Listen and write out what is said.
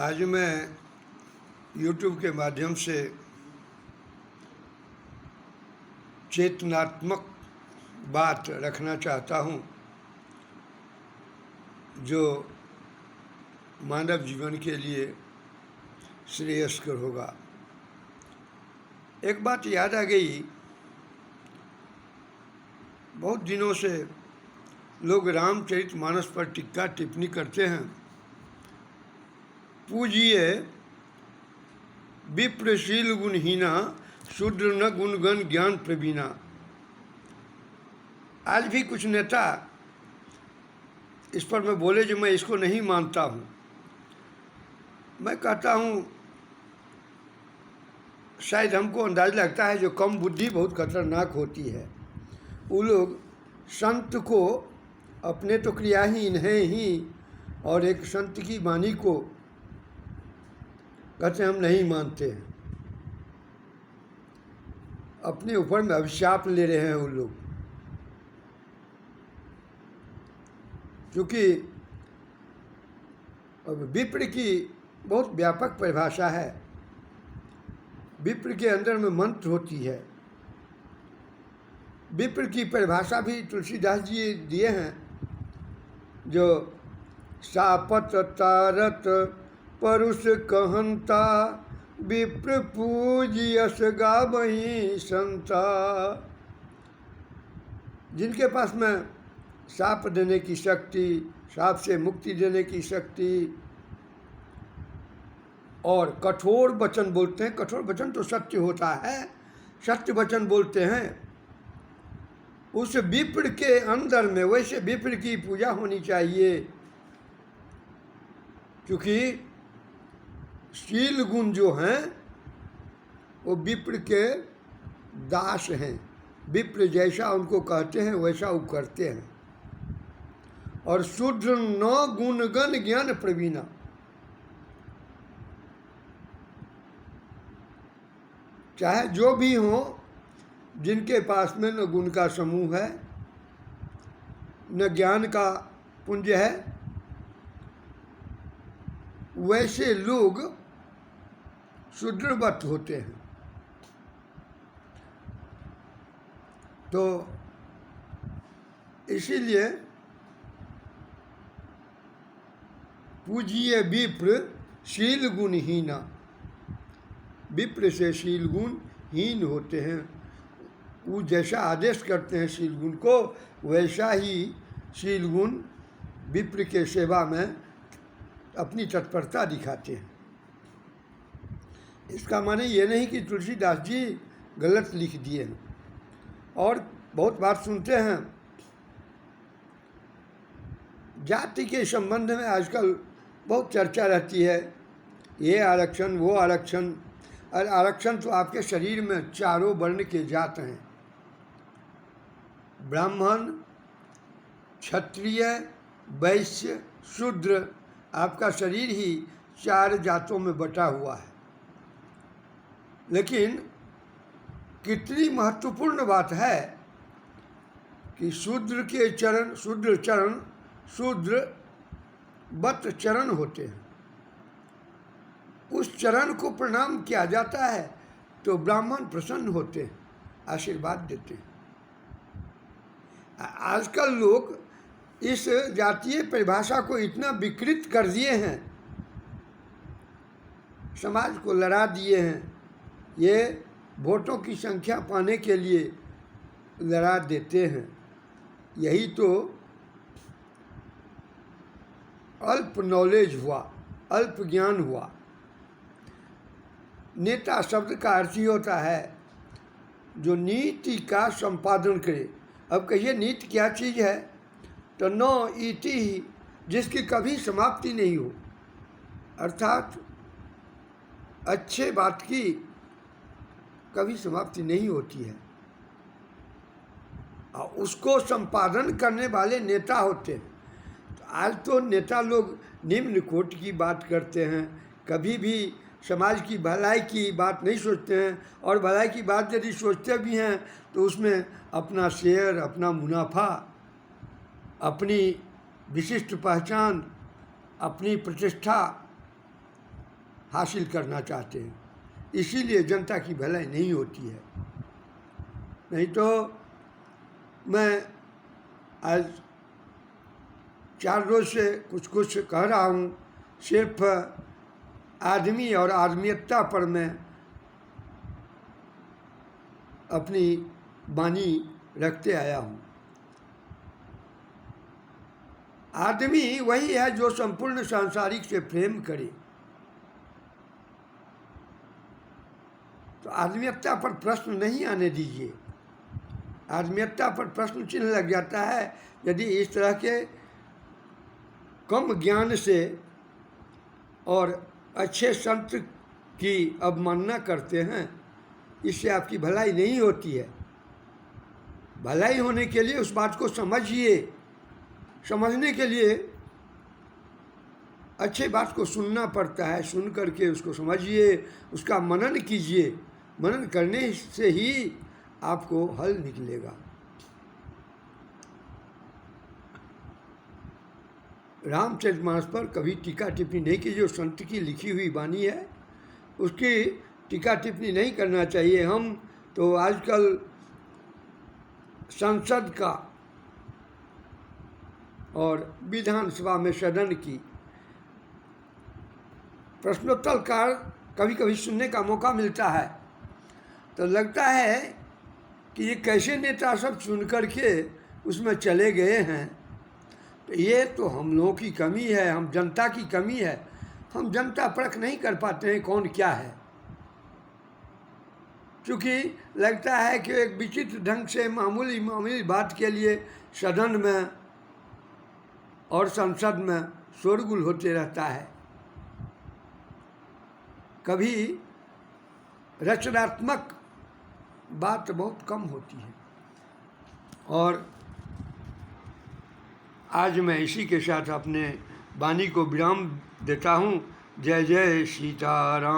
आज मैं YouTube के माध्यम से चेतनात्मक बात रखना चाहता हूँ जो मानव जीवन के लिए श्रेयस्कर होगा। एक बात याद आ गई, बहुत दिनों से लोग रामचरितमानस पर टीका टिप्पणी करते हैं। पूजिए विप्रशील गुणहीना, शूद्र न गुणगण ज्ञान प्रवीणा। आज भी कुछ नेता इस पर मैं बोले जो मैं इसको नहीं मानता हूँ। मैं कहता हूँ शायद हमको अंदाज़ लगता है जो कम बुद्धि बहुत खतरनाक होती है। वो लोग संत को अपने तो क्रियाहीन हैं ही और एक संत की वाणी को कहते हम नहीं मानते हैं। अपने ऊपर में अभिशाप ले रहे हैं वो लोग, क्योंकि विप्र की बहुत व्यापक परिभाषा है। विप्र के अंदर में मंत्र होती है। विप्र की परिभाषा भी तुलसीदास जी दिए हैं, जो सापत तारत परुष कहंता, विप्र पूजियस गावहीं संता। जिनके पास में साप देने की शक्ति, साप से मुक्ति देने की शक्ति और कठोर वचन बोलते हैं। कठोर वचन तो सत्य होता है, सत्य वचन बोलते हैं। उस विप्र के अंदर में वैसे विप्र की पूजा होनी चाहिए, क्योंकि शील गुण जो हैं वो विप्र के दास हैं। विप्र जैसा उनको कहते हैं वैसा वो करते हैं। और शूद्र न गुणगण ज्ञान प्रवीणा। चाहे जो भी हो, जिनके पास में न गुण का समूह है न ज्ञान का पुंज है, वैसे लोग शूद्रवत होते हैं। तो इसीलिए पूजिए विप्र शील गुणहीना। विप्र से शील गुण हीन होते हैं। वो जैसा आदेश करते हैं शील गुण को, वैसा ही शील गुण विप्र के सेवा में अपनी तत्परता दिखाते हैं। इसका माने ये नहीं कि तुलसीदास जी गलत लिख दिए हैं। और बहुत बात सुनते हैं जाति के संबंध में, आजकल बहुत चर्चा रहती है, ये आरक्षण वो आरक्षण। और आरक्षण तो आपके शरीर में चारों वर्ण के जात हैं, ब्राह्मण, क्षत्रिय, वैश्य, शूद्र। आपका शरीर ही 4 जातों में बटा हुआ है। लेकिन कितनी महत्वपूर्ण बात है कि शूद्र के चरण, शूद्र चरण, शूद्र वत चरण होते हैं। उस चरण को प्रणाम किया जाता है तो ब्राह्मण प्रसन्न होते हैं, आशीर्वाद देते हैं। आजकल लोग इस जातीय परिभाषा को इतना विकृत कर दिए हैं, समाज को लड़ा दिए हैं। ये वोटों की संख्या पाने के लिए लड़ा देते हैं। यही तो अल्प नॉलेज हुआ, अल्प ज्ञान हुआ। नेता शब्द का अर्थ ही होता है जो नीति का संपादन करे। अब कहिए नीति क्या चीज़ है, तो नो इति ही, जिसकी कभी समाप्ति नहीं हो। अर्थात अच्छे बात की कभी समाप्ति नहीं होती है, और उसको संपादन करने वाले नेता होते हैं। तो आज तो नेता लोग निम्न कोटि की बात करते हैं, कभी भी समाज की भलाई की बात नहीं सोचते हैं। और भलाई की बात यदि सोचते भी हैं तो उसमें अपना शेयर, अपना मुनाफा, अपनी विशिष्ट पहचान, अपनी प्रतिष्ठा हासिल करना चाहते हैं, इसीलिए जनता की भलाई नहीं होती है। नहीं तो मैं आज 4 रोज़ से कुछ कह रहा हूँ, सिर्फ आदमी और आदमियता पर मैं अपनी वाणी रखते आया हूँ। आदमी वही है जो संपूर्ण सांसारिक से प्रेम करे। तो आदमियता पर प्रश्न नहीं आने दीजिए। आदमियता पर प्रश्न चिन्ह लग जाता है यदि इस तरह के कम ज्ञान से और अच्छे संत की अवमानना करते हैं। इससे आपकी भलाई नहीं होती है। भलाई होने के लिए उस बात को समझिए। समझने के लिए अच्छे बात को सुनना पड़ता है, सुन करके उसको समझिए, उसका मनन कीजिए। मनन करने से ही आपको हल निकलेगा। रामचरितमानस पर कभी टीका टिप्पणी नहीं कीजिए। जो संत की लिखी हुई वाणी है उसकी टीका टिप्पणी नहीं करना चाहिए। हम तो आजकल संसद का और विधानसभा में सदन की प्रश्नोत्तर काल कभी कभी सुनने का मौका मिलता है तो लगता है कि ये कैसे नेता सब सुन करके उसमें चले गए हैं। तो ये तो हम लोगों की कमी है, हम जनता की कमी है। हम जनता परख नहीं कर पाते हैं कौन क्या है, क्योंकि लगता है कि एक विचित्र ढंग से मामूली बात के लिए सदन में और संसद में शोरगुल होते रहता है। कभी रचनात्मक बात बहुत कम होती है। और आज मैं इसी के साथ अपने वाणी को विराम देता हूँ। जय जय सीताराम।